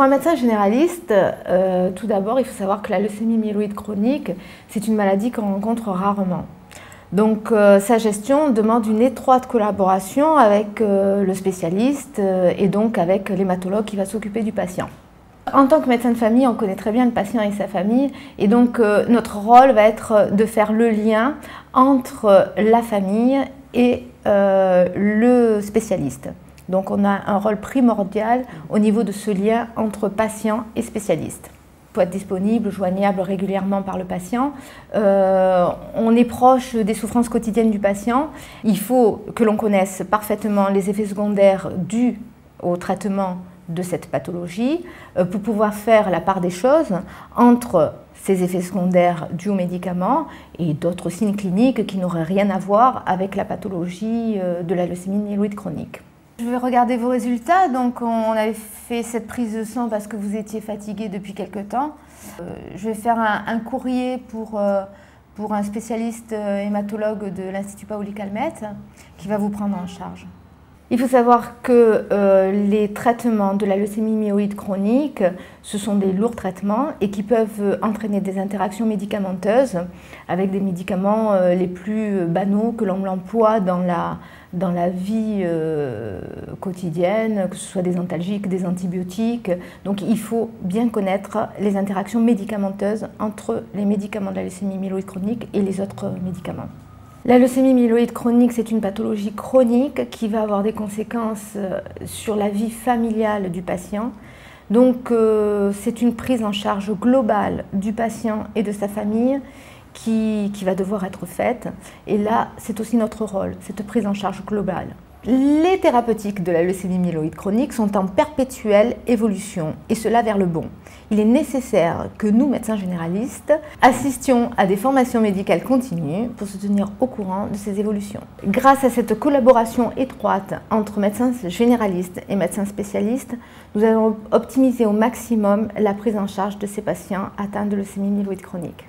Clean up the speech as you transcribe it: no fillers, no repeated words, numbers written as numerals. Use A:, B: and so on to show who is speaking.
A: un médecin généraliste, tout d'abord, il faut savoir que la leucémie myéloïde chronique, c'est une maladie qu'on rencontre rarement. Donc sa gestion demande une étroite collaboration avec le spécialiste et donc avec l'hématologue qui va s'occuper du patient. En tant que médecin de famille, on connaît très bien le patient et sa famille et donc notre rôle va être de faire le lien entre la famille et le spécialiste. Donc on a un rôle primordial au niveau de ce lien entre patient et spécialiste. Il faut être disponible, joignable régulièrement par le patient. On est proche des souffrances quotidiennes du patient. Il faut que l'on connaisse parfaitement les effets secondaires dus au traitement de cette pathologie pour pouvoir faire la part des choses entre ces effets secondaires dus aux médicaments et d'autres signes cliniques qui n'auraient rien à voir avec la pathologie de la leucémie myéloïde chronique. Je vais regarder vos résultats. Donc on avait fait cette prise de sang parce que vous étiez fatigué depuis quelque temps. Je vais faire un courrier pour un spécialiste hématologue de l'Institut Paoli-Calmettes qui va vous prendre en charge. Il faut savoir que les traitements de la leucémie myéloïde chronique, ce sont des lourds traitements et qui peuvent entraîner des interactions médicamenteuses avec des médicaments les plus banaux que l'on emploie dans la vie quotidienne, que ce soit des antalgiques, des antibiotiques. Donc il faut bien connaître les interactions médicamenteuses entre les médicaments de la leucémie myéloïde chronique et les autres médicaments. La leucémie myéloïde chronique, c'est une pathologie chronique qui va avoir des conséquences sur la vie familiale du patient. Donc c'est une prise en charge globale du patient et de sa famille qui va devoir être faite. Et là, c'est aussi notre rôle, cette prise en charge globale. Les thérapeutiques de la leucémie myéloïde chronique sont en perpétuelle évolution, et cela vers le bon. Il est nécessaire que nous, médecins généralistes, assistions à des formations médicales continues pour se tenir au courant de ces évolutions. Grâce à cette collaboration étroite entre médecins généralistes et médecins spécialistes, nous allons optimiser au maximum la prise en charge de ces patients atteints de leucémie myéloïde chronique.